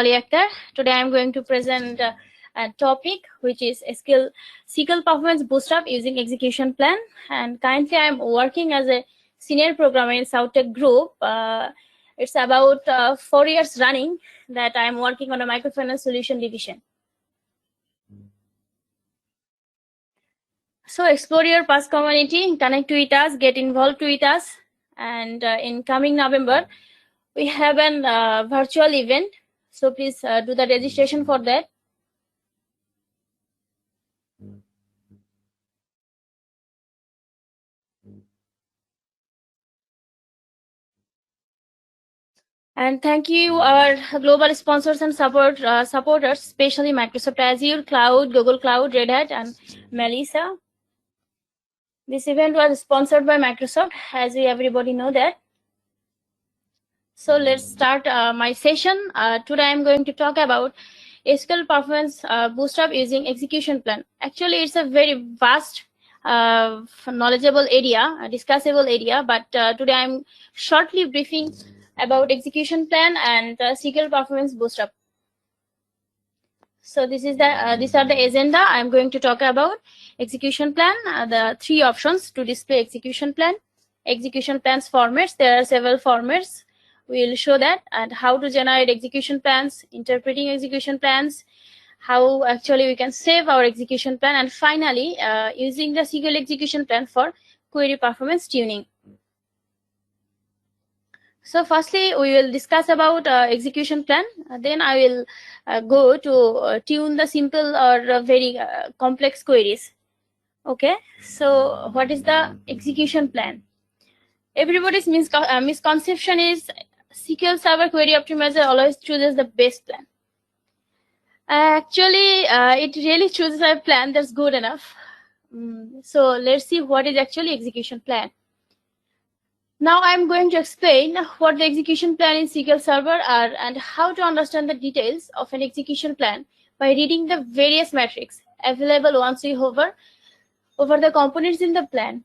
Akhtar. Today I am going to present a topic which is SQL performance boost-up using execution plan. And currently I am working as a senior programmer in SouthTech Group. It's about 4 years running that I am working on a microfinance solution division. So explore your past community, connect with us, get involved with us. And in coming November, we have an virtual event. So please do the registration for that. And thank you our global sponsors and supporters, especially Microsoft Azure, Cloud, Google Cloud, Red Hat, and Melissa. This event was sponsored by Microsoft, as we everybody know that. So let's start my session. Today I'm going to talk about SQL performance boost-up using execution plan. Actually, it's a very vast, knowledgeable area, a discussable area, but today I'm shortly briefing about execution plan and SQL performance boost-up. So this is the these are the agenda. I'm going to talk about execution plan. The three options to display execution plan. Execution plans formats. There are several formats. We'll show that, and how to generate execution plans, interpreting execution plans, how actually we can save our execution plan, and finally using the SQL execution plan for query performance tuning. So firstly, we will discuss about execution plan. Then I will go to tune the simple or very complex queries. Okay, so what is the execution plan? Everybody's misconception is SQL Server Query Optimizer always chooses the best plan. Actually, it really chooses a plan that's good enough. So let's see what is actually execution plan. Now I'm going to explain what the execution plan in SQL Server are and how to understand the details of an execution plan by reading the various metrics available once we hover over the components in the plan.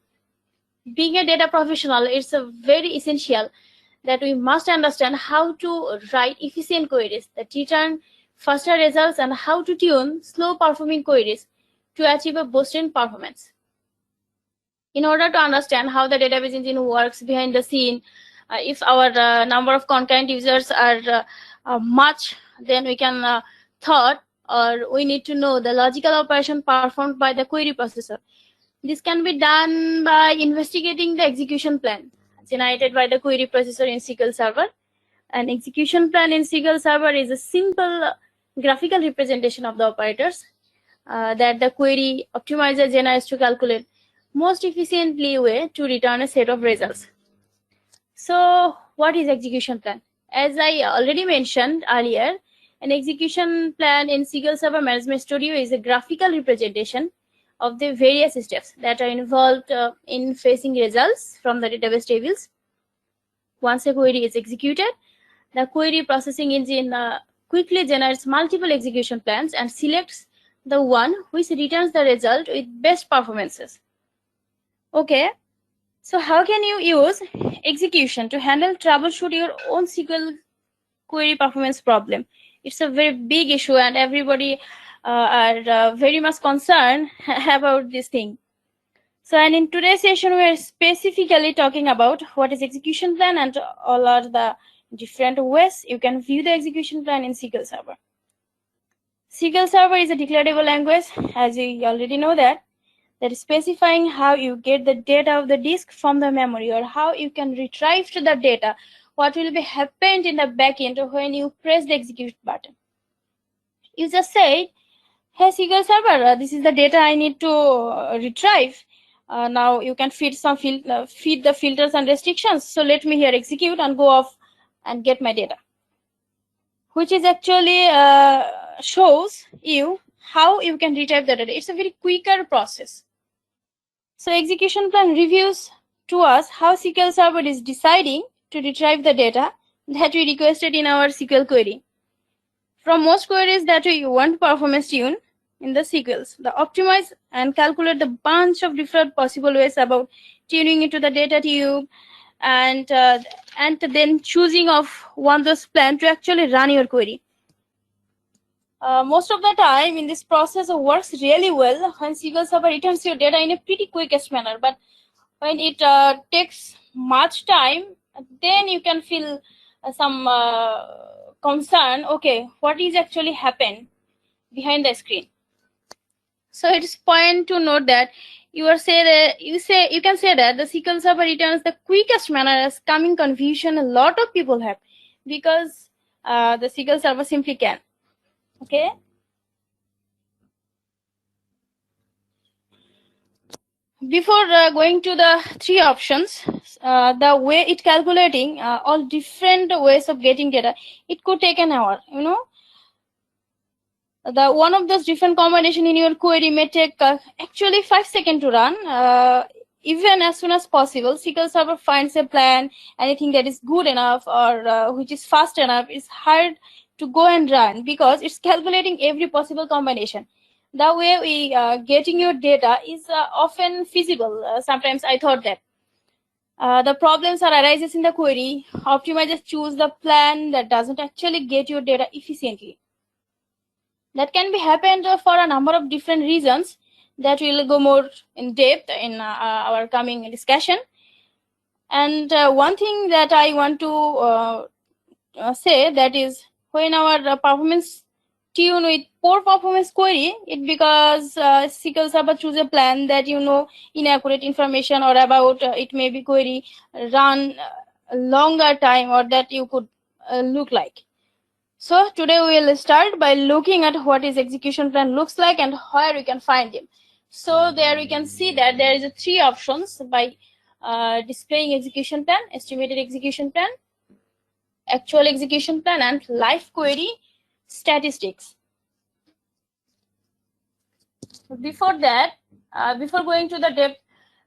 Being a data professional, it's very essential that we must understand how to write efficient queries that return faster results and how to tune slow performing queries to achieve a boost in performance. In order to understand how the database engine works behind the scene, if our number of concurrent users are much, then we can thought or we need to know the logical operation performed by the query processor. This can be done by investigating the execution plan generated by the query processor in SQL Server. An execution plan in SQL Server is a simple graphical representation of the operators that the query optimizer generates to calculate most efficiently way to return a set of results. So what is execution plan? As I already mentioned earlier, an execution plan in SQL Server Management Studio is a graphical representation of the various steps that are involved in fetching results from the database tables. Once a query is executed, the query processing engine quickly generates multiple execution plans and selects the one which returns the result with best performances. Okay, so how can you use execution to handle troubleshoot your own SQL query performance problem? It's a very big issue and everybody are very much concerned about this thing. So, and in today's session, we are specifically talking about what is execution plan and all are the different ways you can view the execution plan in SQL Server. SQL Server is a declarable language, as you already know that is specifying how you get the data of the disk from the memory or how you can retrieve to the data, what will be happened in the backend when you press the execute button. You just say, hey SQL Server, this is the data I need to retrieve. Now you can feed the filters and restrictions. So let me here execute and go off and get my data, which is actually shows you how you can retrieve the data. It's a very quicker process. So execution plan reviews to us how SQL Server is deciding to retrieve the data that we requested in our SQL query. From most queries that we want performance tune in the SQLs, the optimize and calculate the bunch of different possible ways about tuning into the data tube and then choosing of one those plan to actually run your query. Most of the time in this process works really well when SQL Server returns your data in a pretty quickest manner. But when it takes much time, then you can feel some concern. Okay, what is actually happened behind the screen? So it's point to note that you can say that the SQL Server returns the quickest manner as coming confusion a lot of people have, because the SQL Server simply can. Okay. Before going to the three options, the way it calculating all different ways of getting data, it could take an hour. You know, the one of those different combination in your query may take actually 5 seconds to run. Even as soon as possible, SQL Server finds a plan, anything that is good enough or which is fast enough is hard to go and run because it's calculating every possible combination. The way we getting your data is often feasible. Sometimes I thought that the problems are arises in the query. Optimizers choose the plan that doesn't actually get your data efficiently. That can be happened for a number of different reasons that we'll go more in depth in our coming discussion. And one thing that I want to say, that is when our performance tune with poor performance query, it because SQL Server choose a plan that inaccurate information or about it may be query run a longer time or that you could look like. So today we will start by looking at what is execution plan looks like and where we can find them. So there we can see that there is a three options by displaying execution plan, estimated execution plan, actual execution plan, and live query statistics. Before that, before going to the depth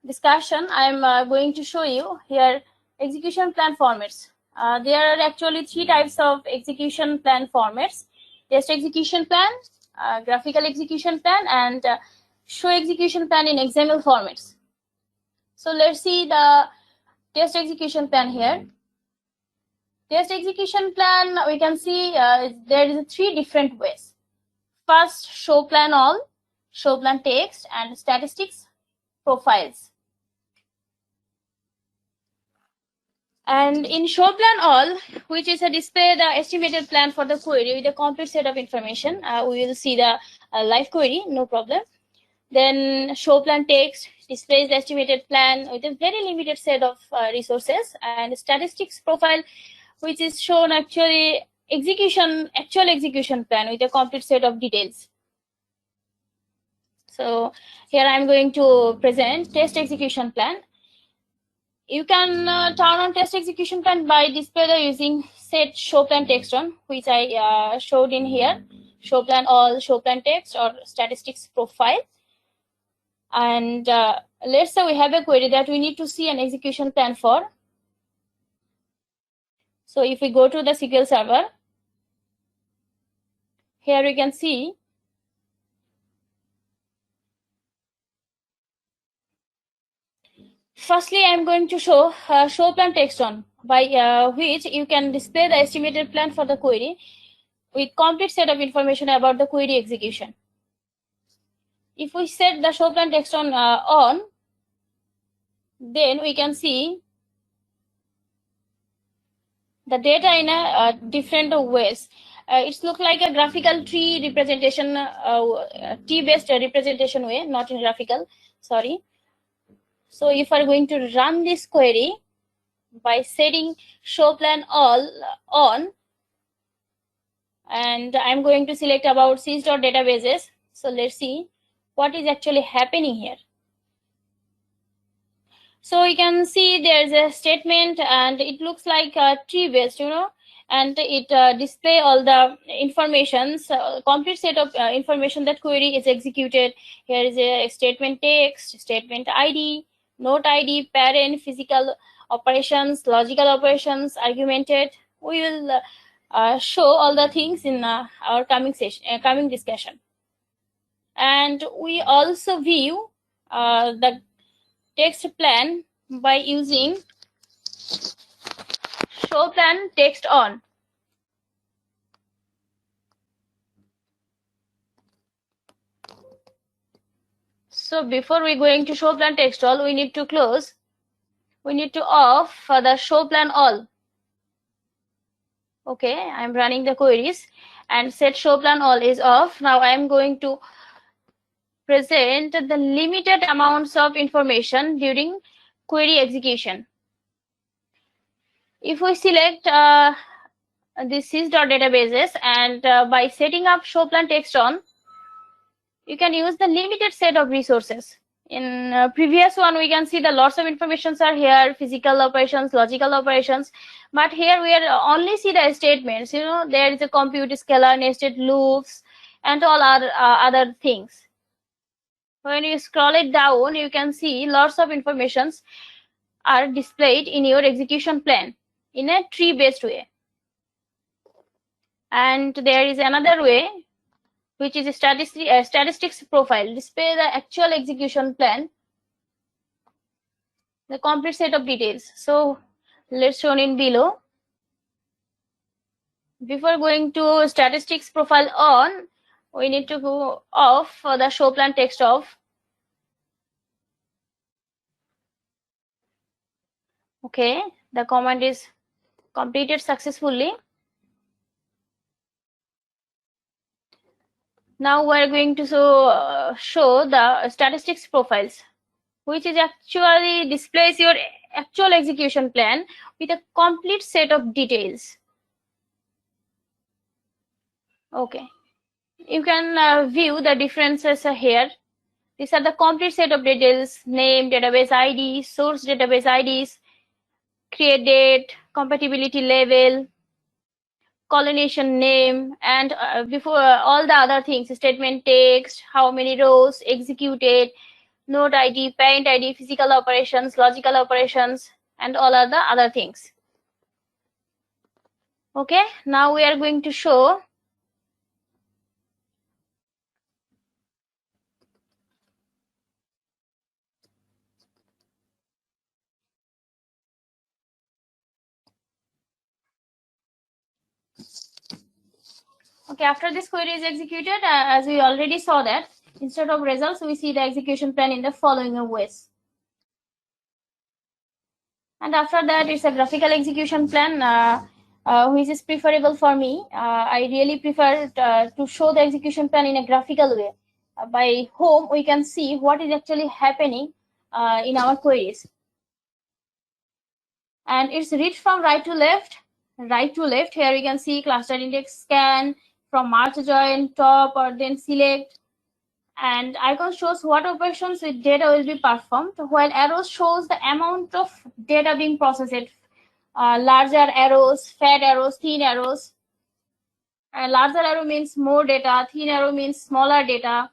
discussion, I'm going to show you here execution plan formats. There are actually three types of execution plan formats: test execution plan, graphical execution plan, and show execution plan in XML formats. So let's see the test execution plan here. Test execution plan, we can see there is three different ways. First, show plan all, show plan text, and statistics profiles. And in show plan all, which is a display the estimated plan for the query with a complete set of information, we will see the live query, no problem. Then show plan text displays the estimated plan with a very limited set of resources, and statistics profile, which is shown actual execution plan with a complete set of details. So here I'm going to present test execution plan. You can turn on test execution plan by display using set show plan text on, which I showed in here. Show plan all, show plan text, or statistics profile. And let's say we have a query that we need to see an execution plan for. So if we go to the SQL Server, here we can see firstly I'm going to show show plan text on, by which you can display the estimated plan for the query with complete set of information about the query execution. If we set the show plan text on, then we can see the data in a different ways. It's look like a graphical tree representation, tree-based representation way, not in graphical. Sorry. So if we're going to run this query by setting show plan all on, and I'm going to select about sys.databases. So let's see what is actually happening here. So you can see there's a statement and it looks like a tree based, and it display all the information, complete set of information that query is executed. Here is a statement text, statement ID, note ID, parent, physical operations, logical operations, argumented. We will show all the things in our coming discussion. And we also view the text plan by using show plan text on. So before we going to show plan text all, we need to off the show plan all. Okay, I'm running the queries and set show plan all is off. Now I am going to present the limited amounts of information during query execution. If we select this sys.databases and by setting up show plan text on, you can use the limited set of resources. In previous one, we can see the lots of informations are here, physical operations, logical operations, but here we are only see the statements. You know, there is a compute scalar, nested loops, and all other things. When you scroll it down, you can see lots of informations are displayed in your execution plan in a tree-based way. And there is another way, which is a statistics profile. Display the actual execution plan, the complete set of details. So let's shown in below. Before going to statistics profile on, we need to go off for the show plan text off. Okay, the command is completed successfully. Now we are going to show the statistics profiles, which is actually displays your actual execution plan with a complete set of details. Okay, you can view the differences here. These are the complete set of details: name, database ID, source database IDs, create date, compatibility level, collination name, and before all the other things: statement text, how many rows executed, node ID, parent ID, physical operations, logical operations, and all other other things. Okay, now we are going to show okay, after this query is executed, as we already saw that instead of results, we see the execution plan in the following ways. And after that, it's a graphical execution plan, which is preferable for me. I really prefer to show the execution plan in a graphical way. By whom we can see what is actually happening in our queries. And it's read from right to left. Here we can see cluster index scan, from march join, top, or then select. And icon shows what operations with data will be performed, while arrows shows the amount of data being processed. Larger arrows, fat arrows, thin arrows. Larger arrow means more data, thin arrow means smaller data.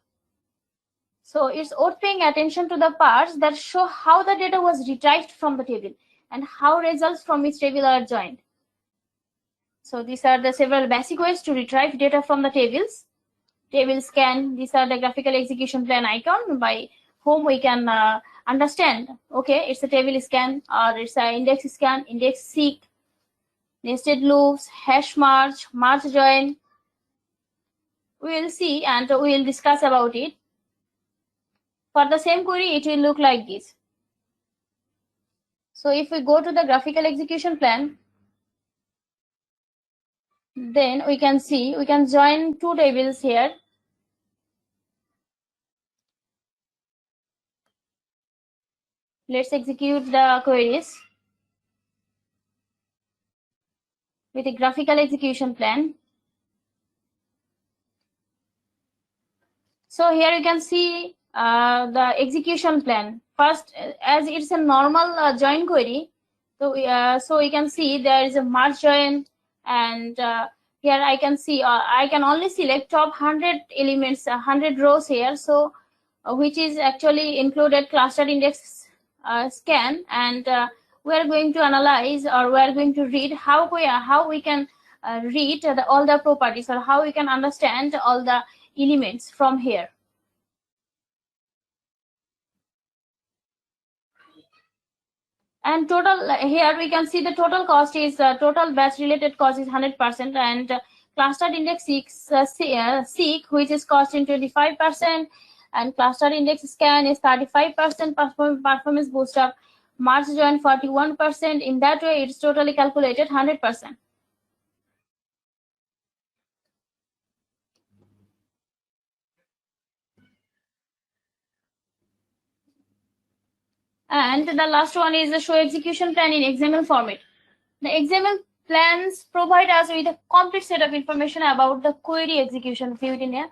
So it's worth paying attention to the parts that show how the data was retrieved from the table and how results from each table are joined. So these are the several basic ways to retrieve data from the tables. Table scan, these are the graphical execution plan icon by whom we can understand, okay, it's a table scan or it's an index scan, index seek, nested loops, hash march, march join. We will see and we will discuss about it. For the same query, it will look like this. So if we go to the graphical execution plan, then we can see we can join two tables here. Let's execute the queries with a graphical execution plan. So here you can see the execution plan. First, as it's a normal join query, so we can see there is a march join, and here I can see I can only select top 100 elements, 100 rows here. So which is actually included cluster index scan, and we are going to analyze, or we are going to read how we can read all the properties, or how we can understand all the elements from here. And total, here we can see the total cost is total batch related cost is 100%, and clustered index seek, which is cost in 25%, and cluster index scan is 35% performance boost up, merge join 41%. In that way, it's totally calculated 100%. And the last one is the show execution plan in XML format. The XML plans provide us with a complete set of information about the query execution viewed in a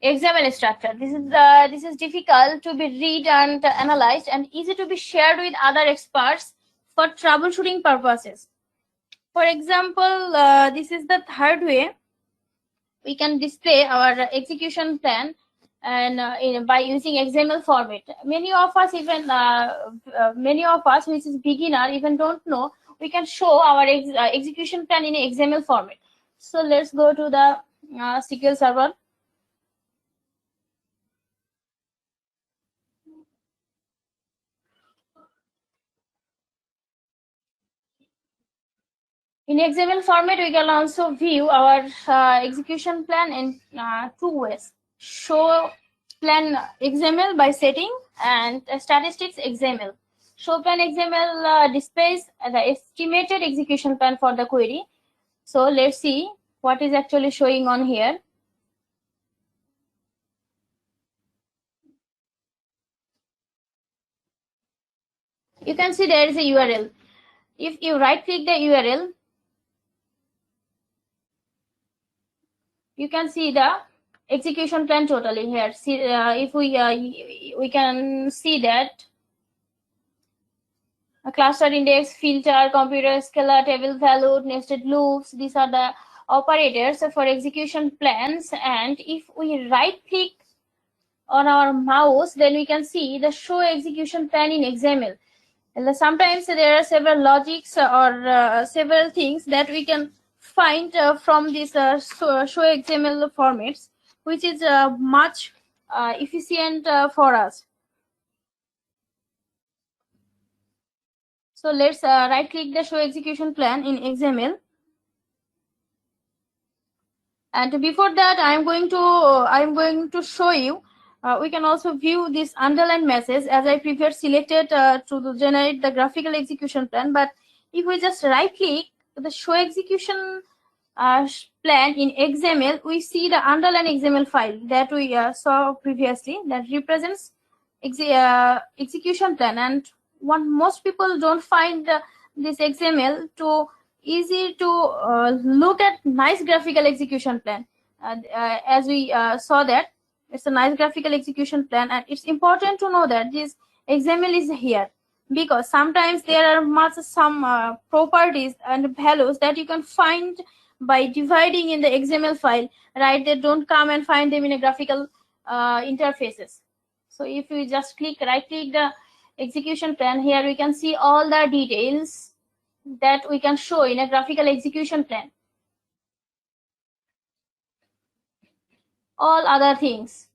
XML structure. This is difficult to be read and analyzed and easy to be shared with other experts for troubleshooting purposes. For example, this is the third way we can display our execution plan and by using XML format. Many of us, which is beginner, even don't know we can show our execution plan in XML format. So let's go to the SQL Server. In XML format, we can also view our execution plan in two ways. Show plan XML by setting and statistics XML. Show plan XML displays the estimated execution plan for the query. So let's see what is actually showing on here. You can see there is a URL. If you right click the URL, you can see the execution plan totally here. See, if we can see that a cluster index, filter, computer scalar, table value, nested loops. These are the operators for execution plans. And if we right click on our mouse, then we can see the show execution plan in XML. And sometimes there are several logics or several things that we can find from this show XML formats, which is much efficient for us. So let's right click the show execution plan in XML. And before that, I'm going to show you. We can also view this underline message as I previously selected to generate the graphical execution plan. But if we just right click the show execution plan in XML, we see the underline XML file that we saw previously that represents execution plan. And most people don't find this XML to easy to look at nice graphical execution plan. As we saw that it's a nice graphical execution plan, and it's important to know that this XML is here because sometimes there are some properties and values that you can find by dividing in the XML file, right? They don't come and find them in a graphical interfaces. So if we just right click the execution plan, here we can see all the details that we can show in a graphical execution plan. All other things.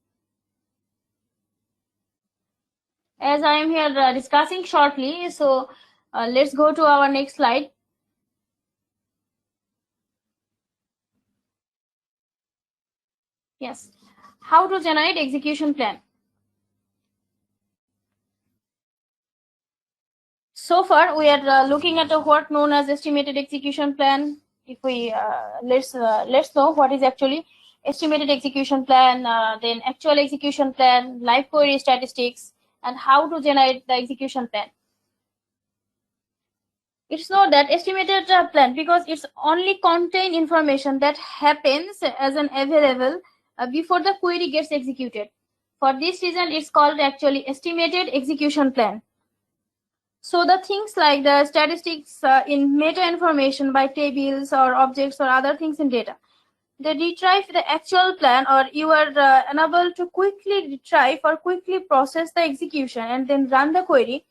As I am here discussing shortly, so let's go to our next slide. Yes, how to generate execution plan. So far, we are looking at what known as estimated execution plan. If we let's know what is actually estimated execution plan, then actual execution plan, live query statistics, and how to generate the execution plan. It's not that estimated plan because it's only contain information that happens as an available before the query gets executed. For this reason, it's called actually estimated execution plan. So the things like the statistics in meta information by tables or objects or other things in data, they retrieve the actual plan, or you are unable to quickly retrieve or quickly process the execution and then run the query.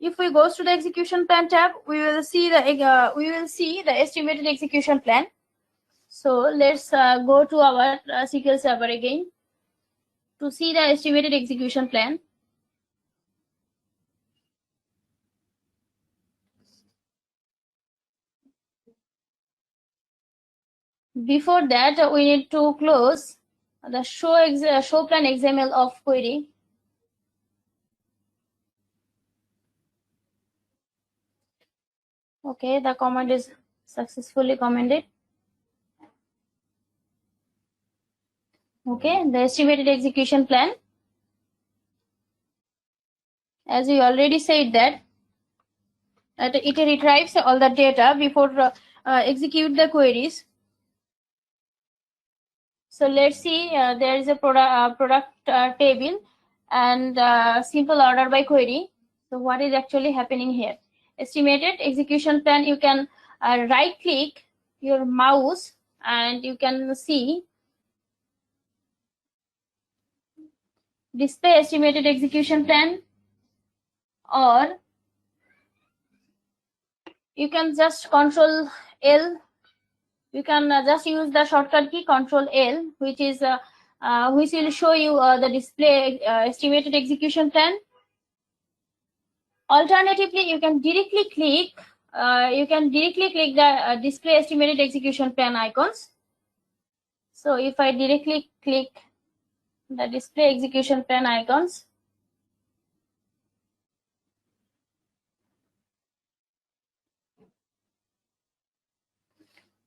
If we go to the execution plan tab, we will see the estimated execution plan. So let's go to our SQL Server again to see the estimated execution plan. Before that, we need to close the show plan XML of query. Okay, the command is successfully commented. Okay, the estimated execution plan. As we already said that it retrieves all the data before execute the queries. So let's see, there is a product table and simple order by query. So what is actually happening here? Estimated execution plan, you can right click your mouse and you can see display estimated execution plan, or you can just control L. You can just use the shortcut key control L, which will show you the display estimated execution plan. Alternatively, you can directly click the display estimated execution plan icons. So if I directly click the display execution plan icons,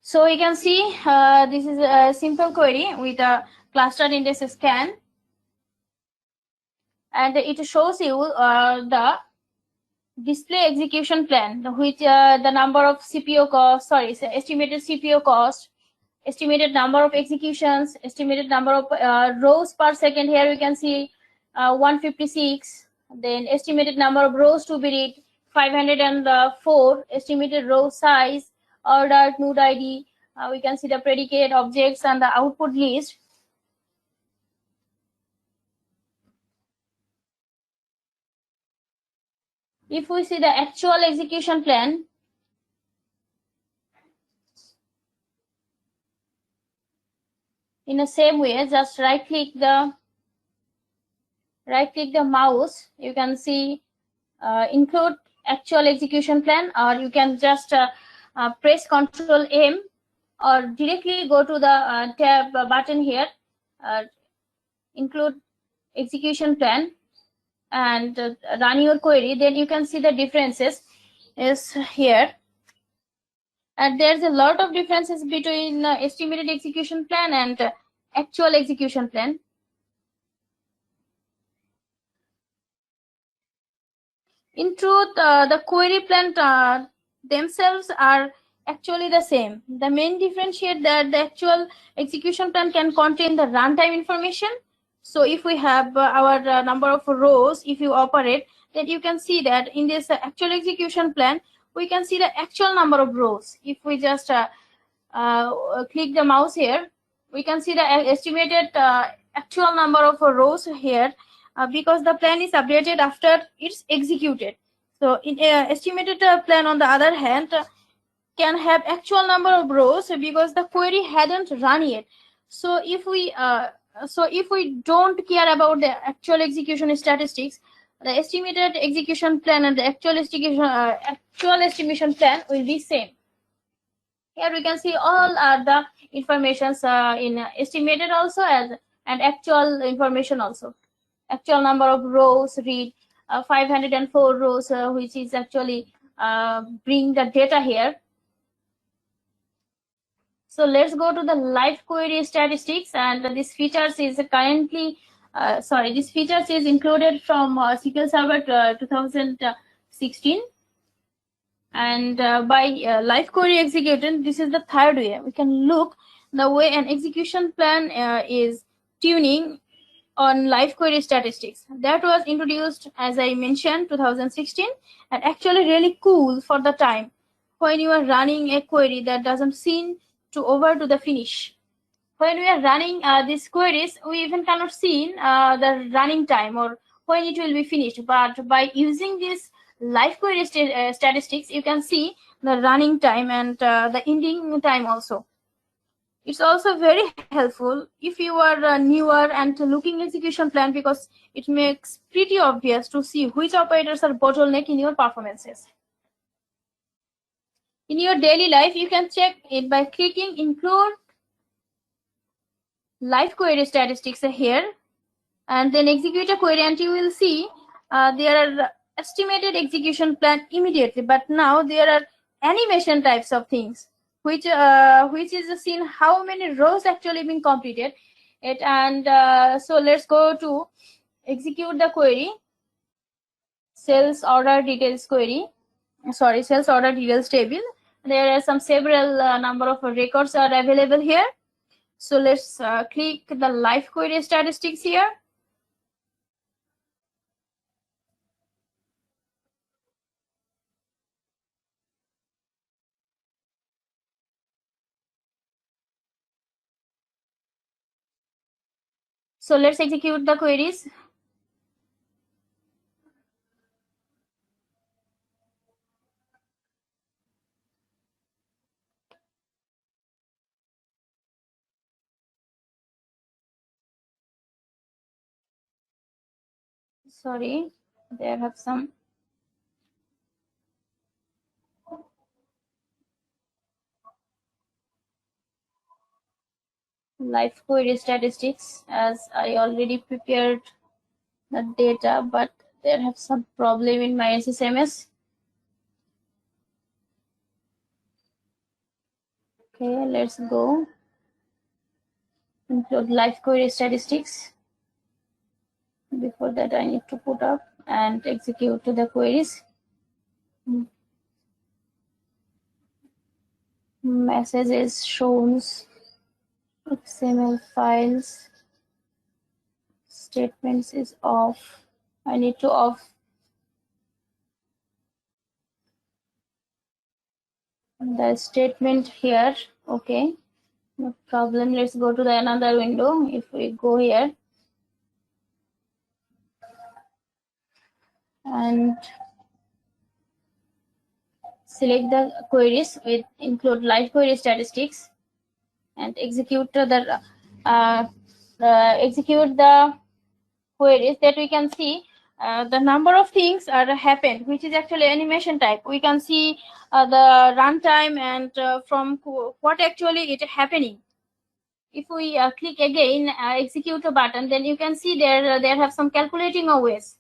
so you can see this is a simple query with a clustered index scan, and it shows you the display execution plan, which the number of CPU cost, estimated CPU cost, estimated number of executions, estimated number of rows per second. Here we can see 156. Then estimated number of rows to be read 504. Estimated row size, order, node ID. We can see the predicate objects and the output list. If we see the actual execution plan, in the same way, just right click the mouse, you can see include actual execution plan, or you can just press Ctrl M, or directly go to the tab button here, include execution plan, and run your query. Then you can see the differences is here, and there's a lot of differences between estimated execution plan and actual execution plan. In truth, the query plan themselves are actually the same. The main differentiate that the actual execution plan can contain the runtime information. So if we have our number of rows, if you operate, then you can see that in this actual execution plan, we can see the actual number of rows. If we just click the mouse here, we can see the estimated actual number of rows here, because the plan is updated after it's executed. So in estimated plan, on the other hand, can have actual number of rows because the query hadn't run yet. So if we don't care about the actual execution statistics, the estimated execution plan and the actual estimation plan will be same. Here we can see all are the informations in estimated also and actual information also. Actual number of rows read 504 rows, which is actually bring the data here. So let's go to the live query statistics, and this features is currently this features is included from SQL Server 2016. And by live query execution, this is the third way. We can look the way an execution plan is tuning on live query statistics. That was introduced, as I mentioned, 2016, and actually really cool for the time when you are running a query that doesn't seem to over to the finish. When we are running these queries, we even cannot see the running time or when it will be finished. But by using this live query statistics, you can see the running time and the ending time also. It's also very helpful if you are newer and looking execution plan, because it makes pretty obvious to see which operators are bottleneck in your performances. In your daily life, you can check it by clicking include live query statistics are here, and then execute a query, and you will see there are estimated execution plan immediately, but now there are animation types of things, which is seen how many rows actually being completed it. And so let's go to execute the query, sales order details query, sorry, sales order details table. There are some several number of records are available here. So let's click the live query statistics here. So let's execute the queries. Sorry, there have some live query statistics, as I already prepared the data, but there have some problem in my SSMS. Okay, let's go include live query statistics. Before that, I need to put up and execute the queries. Messages shows, XML files, statements is off. I need to off the statement here. Okay, no problem. Let's go to the another window. If we go here and select the queries with include live query statistics and execute the queries, that we can see the number of things are happened, which is actually animation type. We can see the runtime and from what actually it happening. If we click again execute a button, then you can see there have some calculating ways.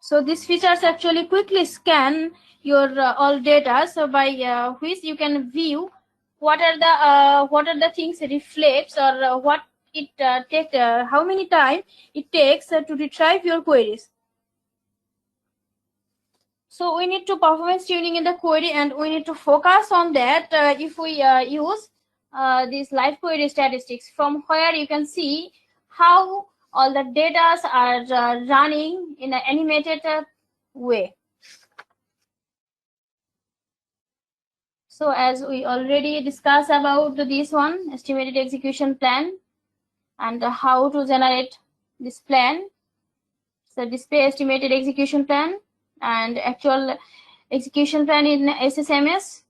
So these features actually quickly scan your all data, so by which you can view what are the things it reflects, or what it take how many time it takes to retrieve your queries. So we need to performance tuning in the query, and we need to focus on that if we use these live query statistics, from where you can see how all the data are running in an animated way. So as we already discussed about this one, estimated execution plan, and how to generate this plan. So display estimated execution plan and actual execution plan in SSMS,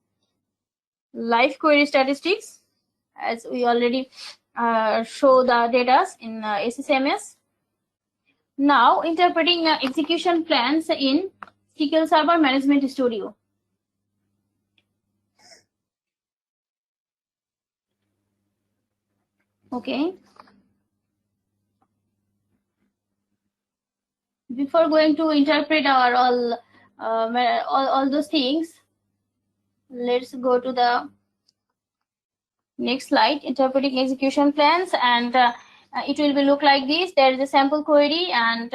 live query statistics, as we already show the data in SSMS. Now interpreting execution plans in SQL Server Management Studio. Okay. Before going to interpret our all those things, let's go to the next slide, interpreting execution plans, and it will be look like this. There is a sample query, and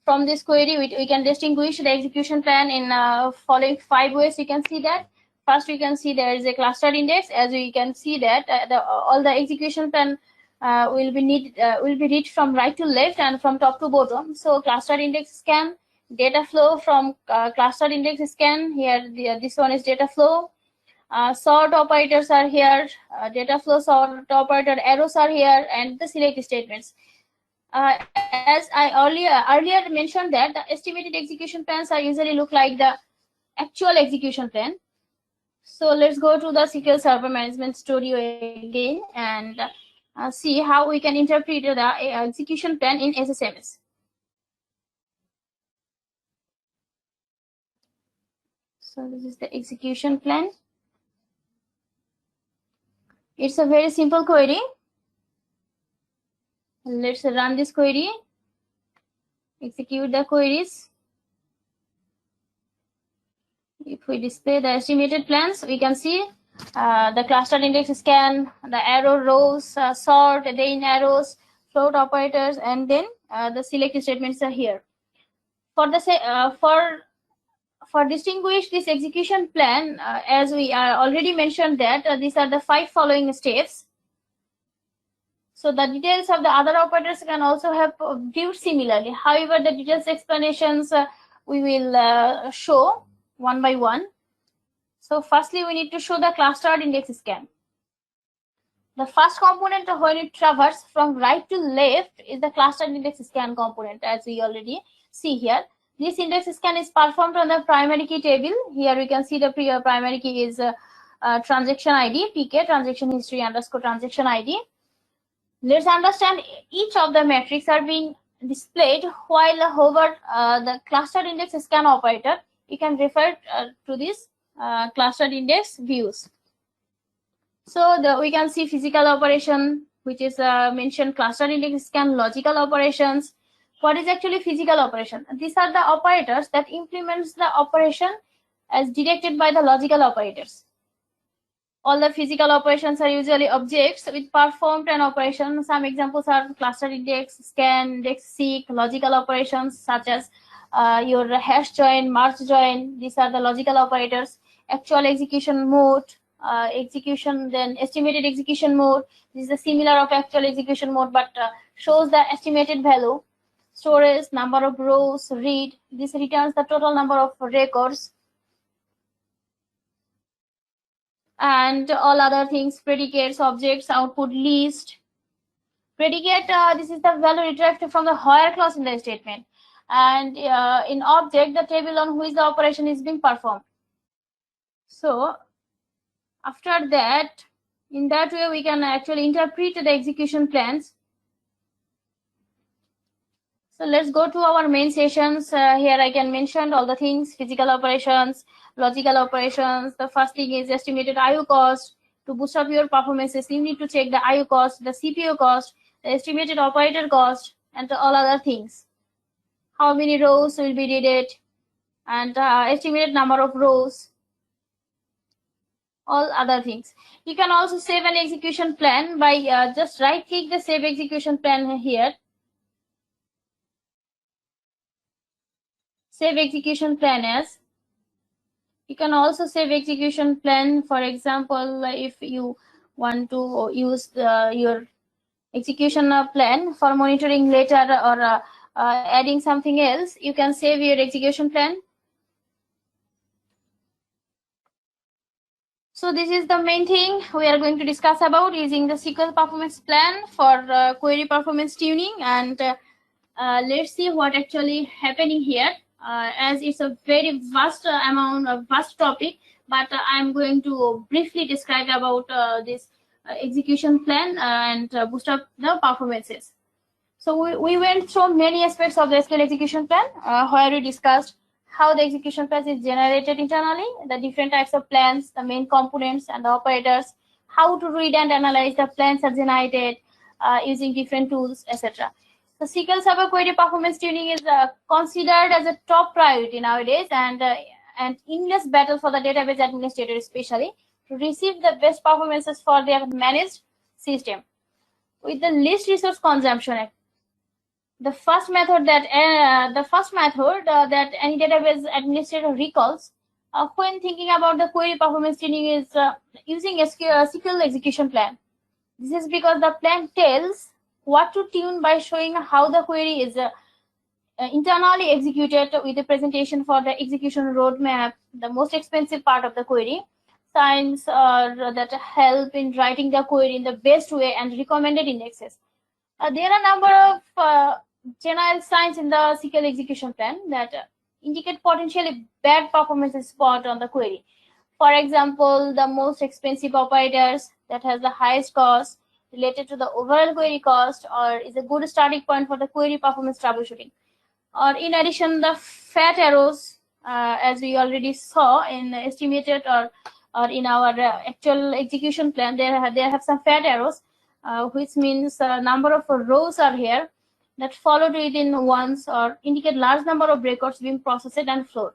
from this query we can distinguish the execution plan in following 5 ways. You can see that first we can see there is a cluster index. As we can see that all the execution plan will be read from right to left and from top to bottom. So cluster index scan, data flow from cluster index scan. Here this one is data flow. Sort operators are here, data flow sort operator arrows are here, and the select statements. As I earlier mentioned that the estimated execution plans are usually look like the actual execution plan. So let's go to the SQL Server Management Studio again and see how we can interpret the execution plan in SSMS. So this is the execution plan. It's a very simple query. Let's run this query. Execute the queries. If we display the estimated plans, we can see the cluster index scan, the arrow rows, sort, then arrows, float operators, and then the select statements are here. For distinguish this execution plan, as we already mentioned that these are the 5 following steps. So the details of the other operators can also have viewed similarly. However, the details explanations we will show one by one. So firstly, we need to show the clustered index scan. The first component when it traverses from right to left is the clustered index scan component, as we already see here. This index scan is performed on the primary key table. Here we can see the primary key is transaction ID, PK, transaction history underscore transaction ID. Let's understand each of the metrics are being displayed while hover the clustered index scan operator. You can refer to this clustered index views. So we can see physical operation, which is mentioned clustered index scan, logical operations. What is actually physical operation? These are the operators that implements the operation as directed by the logical operators. All the physical operations are usually objects with performed an operation. Some examples are clustered index, scan, index, seek, logical operations such as your hash join, merge join. These are the logical operators. Actual execution mode, execution, then estimated execution mode. This is a similar of actual execution mode, but shows the estimated value. Storage, number of rows, read. This returns the total number of records. And all other things, predicates, objects, output, list. Predicate, this is the value retrieved from the where clause in the statement. And in object, the table on which the operation is being performed. So after that, in that way, we can actually interpret the execution plans. So let's go to our main sessions. Here I can mention all the things, physical operations, logical operations. The first thing is estimated IO cost. To boost up your performances, you need to check the IO cost, the CPU cost, the estimated operator cost, and all other things. How many rows will be needed, and estimated number of rows, all other things. You can also save an execution plan by just right click the save execution plan here. Save execution plan as. You can also save execution plan. For example, if you want to use your execution plan for monitoring later or adding something else, you can save your execution plan. So this is the main thing we are going to discuss about using the SQL performance plan for query performance tuning. And let's see what actually happening here. As it's a very vast vast topic, but I'm going to briefly describe about this execution plan and boost up the performances. So we went through many aspects of the SQL execution plan, where we discussed how the execution plan is generated internally, the different types of plans, the main components and the operators, how to read and analyze the plans are generated using different tools, etc. The SQL Server query performance tuning is considered as a top priority nowadays, and an endless battle for the database administrator, especially to receive the best performances for their managed system with the least resource consumption. The first method that any database administrator recalls when thinking about the query performance tuning is using SQL execution plan. This is because the plan tells what to tune by showing how the query is internally executed with a presentation for the execution roadmap, the most expensive part of the query, signs that help in writing the query in the best way, and recommended indexes. There are a number of general signs in the SQL execution plan that indicate potentially bad performance spot on the query. For example, the most expensive operators that has the highest cost related to the overall query cost, or is a good starting point for the query performance troubleshooting. Or in addition, the fat arrows, as we already saw in estimated or or in our actual execution plan, they have some fat arrows, which means number of rows are here that followed within once or indicate large number of records being processed and flowed.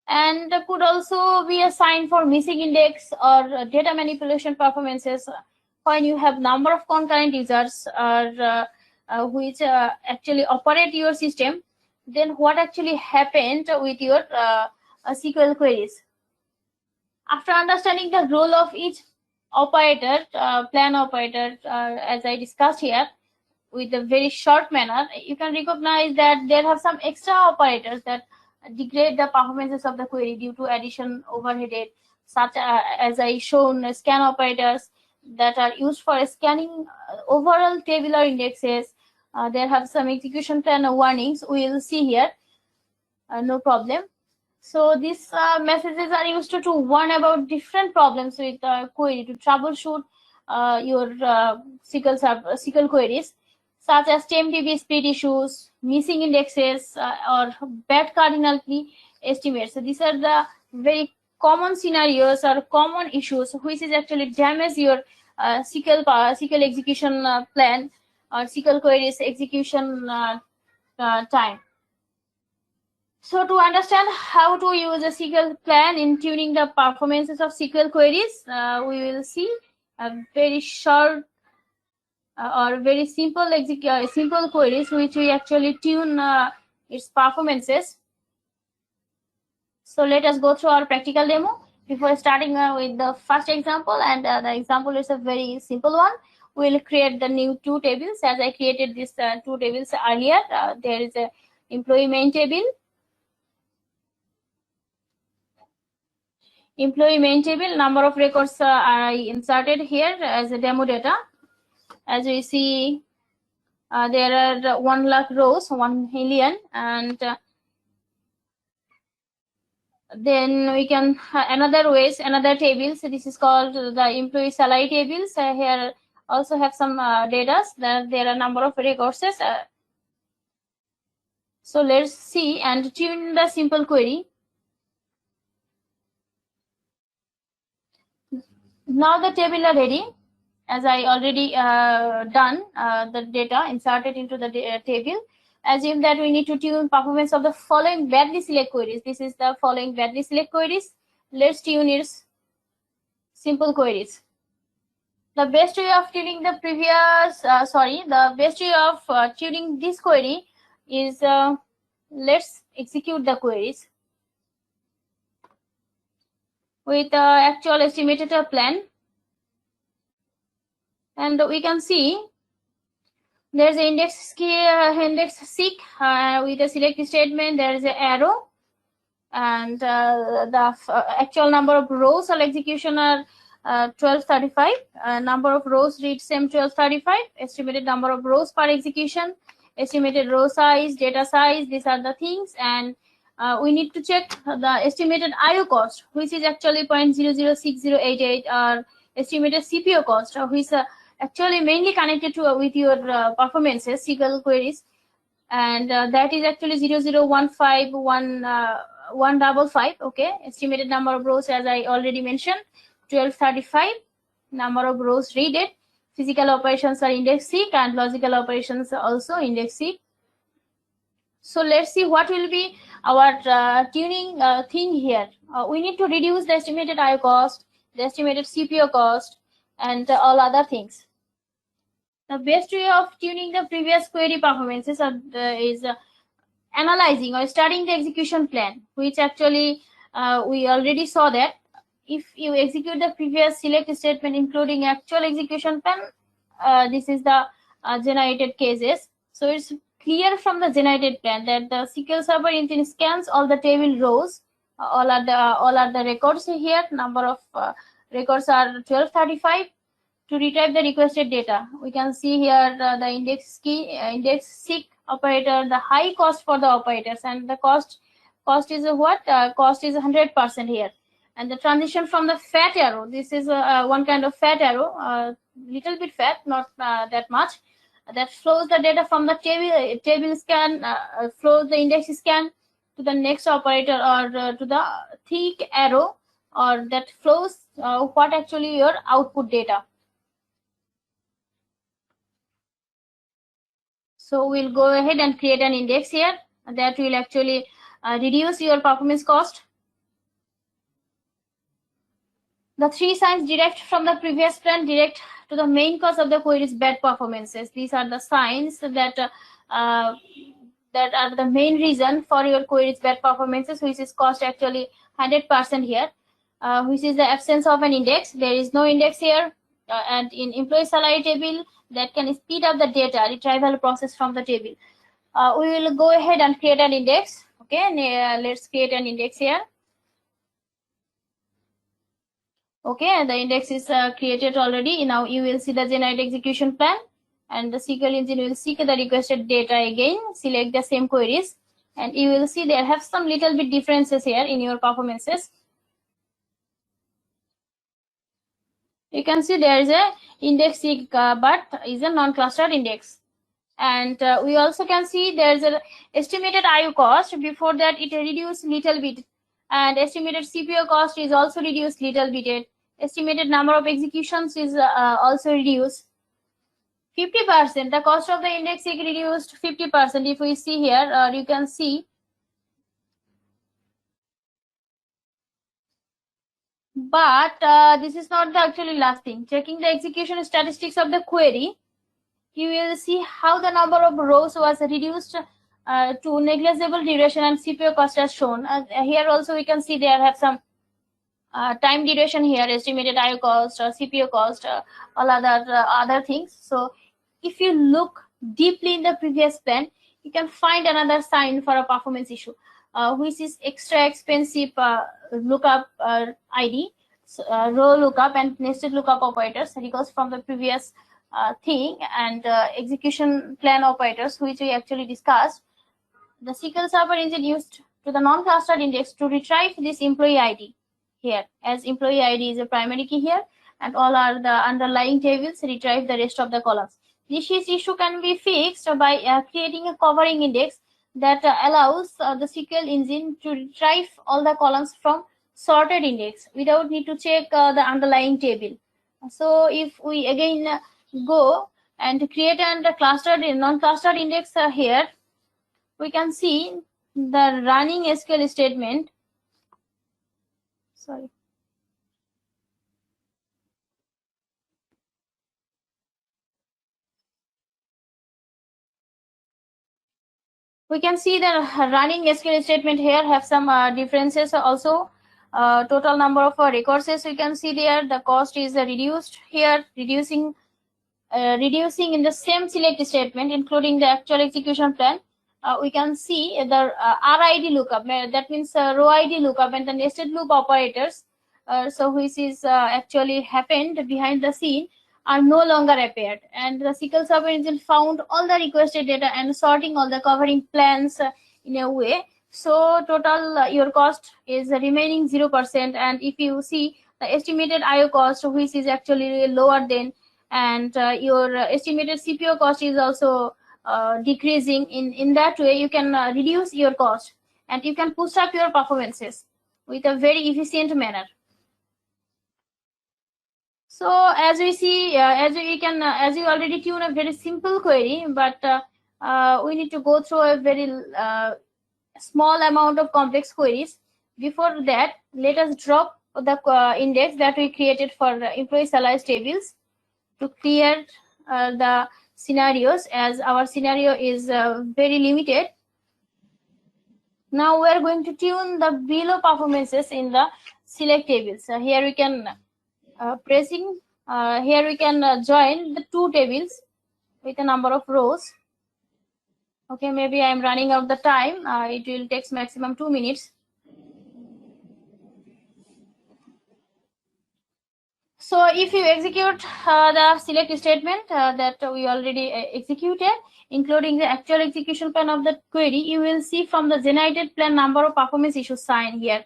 And could also be a sign for missing index or data manipulation performances when you have number of concurrent users or which actually operate your system. Then what actually happened with your SQL queries? After understanding the role of each operator, plan operator, as I discussed here, with a very short manner, you can recognize that there have some extra operators that degrade the performances of the query due to addition overheaded, such as I shown scan operators that are used for scanning overall tabular indexes. There have some execution plan warnings we will see here, no problem. So these messages are used to warn about different problems with query to troubleshoot your SQL queries, such as TMDB speed issues, missing indexes, or bad cardinal key estimates. So these are the very common scenarios or common issues which is actually damage your SQL execution plan or SQL queries execution time. So to understand how to use a SQL plan in tuning the performances of SQL queries, we will see a very short or very simple simple queries which we actually tune its performances. So let us go through our practical demo before starting with the first example, and the example is a very simple one. We'll create the new two tables as I created these two tables earlier. There is a employee main table, number of records I inserted here as a demo data. As we see, there are 1 lakh rows, 1 million, and then we can another table. So this is called the employee salary tables. Here also have some data that there are number of records. So let's see and tune the simple query. Now the table are ready. As I already done the data inserted into the table. Assume that we need to tune performance of the following badly select queries. This is the following badly select queries. Let's tune its simple queries. The best way of tuning the tuning this query is let's execute the queries with actual estimated plan. And we can see there's an index seek with a select statement. There is an arrow, and the actual number of rows or execution are 1235. Number of rows read same 1235. Estimated number of rows per execution, estimated row size, data size. These are the things, and we need to check the estimated IO cost, which is actually 0.006088, or estimated CPO cost, which actually mainly connected to with your performances SQL queries, and that is actually 0015155. Okay, estimated number of rows, as I already mentioned, 1235. Number of rows readed. Physical operations are index seek, and logical operations are also index seek. So let's see what will be our tuning thing here. We need to reduce the estimated IO cost, the estimated CPO cost, and all other things. The best way of tuning the previous query performances is analyzing or studying the execution plan, which actually we already saw that if you execute the previous select statement including actual execution plan, this is the generated cases. So it's clear from the generated plan that the SQL Server engine scans all the table rows. All are the records here. Number of records are 1235. To retrieve the requested data, we can see here the index seek operator, the high cost for the operators, and the cost is what? Cost is 100% here. And the transition from the fat arrow, this is one kind of fat arrow, little bit fat, not that much, that flows the data from the table scan, flows the index scan to the next operator, or to the thick arrow or that flows what actually your output data. So we'll go ahead and create an index here that will actually reduce your performance cost. The three signs direct from the previous plan direct to the main cause of the query's bad performances. These are the signs that that are the main reason for your query's bad performances, which is cost actually 100% here, which is the absence of an index. There is no index here, and in employee salary table that can speed up the data retrieval process from the table. We will go ahead and create an index. Okay, let's create an index here. Okay, the index is created already. Now you will see the generate execution plan, and the SQL engine will seek the requested data again, select the same queries, and you will see there have some little bit differences here in your performances. You can see there is a index seek, but is a non-clustered index. And we also can see there's an estimated IO cost. Before that, it reduced little bit, and estimated CPO cost is also reduced little bit. Estimated number of executions is also reduced 50%. The cost of the index is reduced 50%. If we see here, you can see. But this is not the actually last thing. Checking the execution statistics of the query, you will see how the number of rows was reduced to negligible duration and CPO cost as shown. Here also we can see there have some time duration here, estimated IO cost, CPO cost, all other things. So if you look deeply in the previous plan, you can find another sign for a performance issue, which is extra expensive lookup ID, row lookup and nested lookup operators. It goes from the previous thing, and execution plan operators, which we actually discussed. The SQL Server engine used to the non-clustered index to retrieve this employee ID here, as employee ID is a primary key here, and all are the underlying tables retrieve the rest of the columns. This issue can be fixed by creating a covering index that allows the SQL engine to retrieve all the columns from sorted index without need to check the underlying table. So if we again go and create a clustered non-clustered index here, we can see the running SQL statement. Sorry. We can see the running SQL statement here have some differences also. Total number of records, we can see there the cost is reduced here, reducing in the same select statement, including the actual execution plan. We can see the RID lookup, that means row ID lookup and the nested loop operators, so which is actually happened behind the scene, are no longer appeared, and the SQL Server engine found all the requested data and sorting all the covering plans in a way. So total your cost is remaining 0%, and if you see the estimated IO cost, which is actually lower than, and your estimated CPO cost is also decreasing. In that way, you can reduce your cost, and you can push up your performances with a very efficient manner. So as we see, as you already tune a very simple query, but we need to go through a very small amount of complex queries. Before that, let us drop the index that we created for the employee salary tables to clear the scenarios, as our scenario is very limited. Now we are going to tune the below performances in the select tables. Here we can here we can join the two tables with a number of rows. Okay, maybe I am running out the time. It will take maximum 2 minutes. So if you execute the select statement that we already executed, including the actual execution plan of the query, you will see from the generated plan number of performance issues sign here.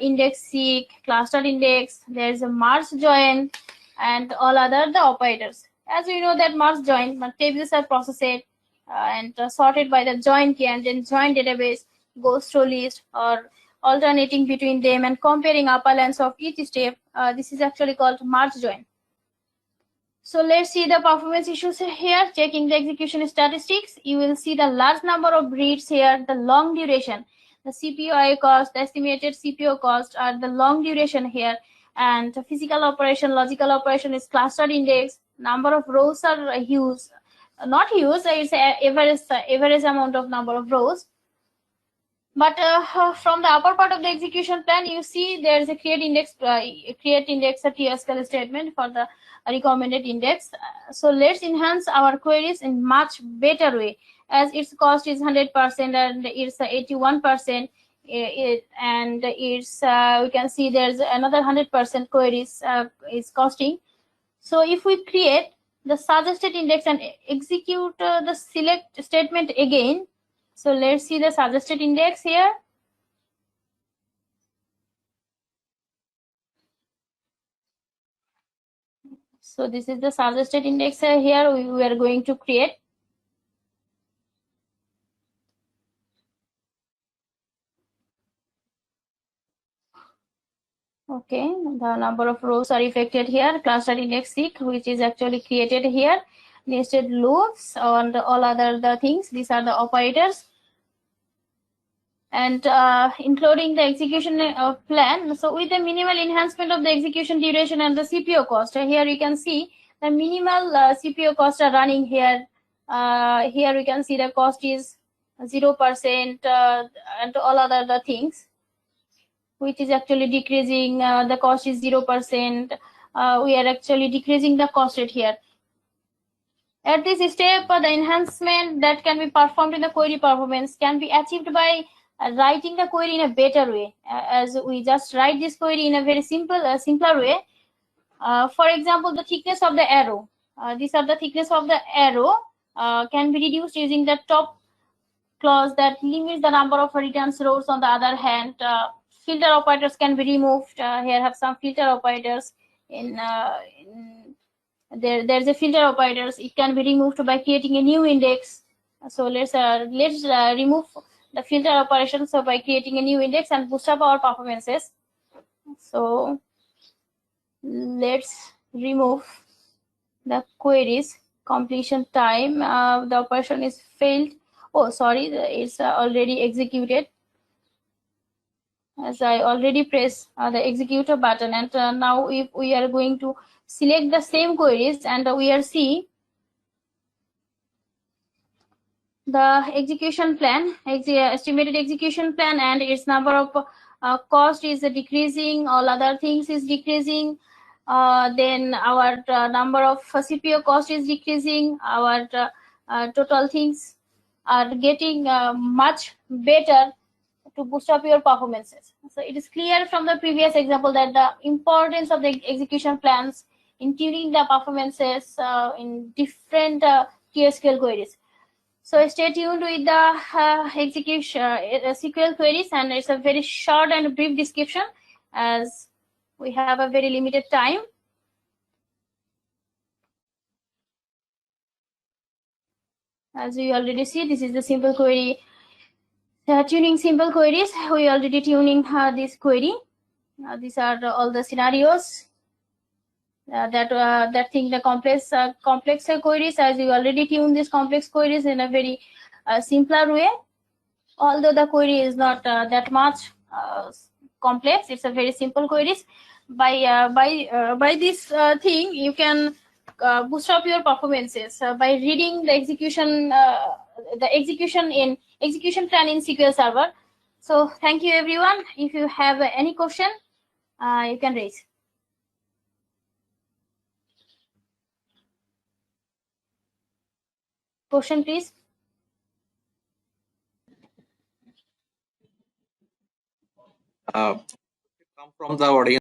Index seek, cluster index, there is a merge join, and all other the operators. As we know that merge join, tables are processed and sorted by the join key, and then join database goes through list, or alternating between them and comparing upper lengths of each step. This is actually called merge join. So let's see the performance issues here. Checking the execution statistics, you will see the large number of reads here, the long duration, the CPU cost, the estimated CPU cost are the long duration here, and the physical operation, logical operation is clustered index. Number of rows are huge, not huge. It's average amount of number of rows. But from the upper part of the execution plan, you see there is a create index, a TSQL statement for the recommended index. So let's enhance our queries in much better way, as its cost is 100% and it's 81%. And it's we can see there's another 100% queries is costing. So if we create the suggested index and execute the select statement again, so let's see the suggested index here. So this is the suggested index here we are going to create. Okay, the number of rows are affected here. Cluster index seek, which is actually created here. Nested loops and all other the things. These are the operators. And including the execution plan. So with the minimal enhancement of the execution duration and the CPU cost, here you can see the minimal CPU costs are running here. Here we can see the cost is 0% and all other the things, which is actually decreasing. The cost is 0%. We are actually decreasing the cost rate here. At this step, the enhancement that can be performed in the query performance can be achieved by writing the query in a better way, as we just write this query in a very simpler way. For example, the thickness of the arrow. These are the thickness of the arrow can be reduced using the top clause that limits the number of returns rows. On the other hand, filter operators can be removed. Here have some filter operators there's a filter operators. It can be removed by creating a new index. So let's remove the filter operation. So by creating a new index and boost up our performances. So let's remove the queries completion time. The operation is failed. Oh, sorry, it's already executed, as I already pressed the executor button. And now if we are going to select the same queries and we are seeing the execution plan, estimated execution plan, and its number of cost is decreasing, all other things is decreasing. Then our number of CPU cost is decreasing, our total things are getting much better to boost up your performances. So it is clear from the previous example that the importance of the execution plans in tuning the performances in different TSQL queries. So stay tuned with the execution SQL queries, and it's a very short and brief description as we have a very limited time. As we already see, this is the simple query. Tuning simple queries. We already tuning this query. These are all the scenarios that think the complex queries, as you already tuned these complex queries in a very simpler way. Although the query is not that much complex, it's a very simple queries. By this thing, you can boost up your performances by reading the execution plan in SQL Server. So thank you everyone. If you have any question, you can raise. Question, please. Come from the audience.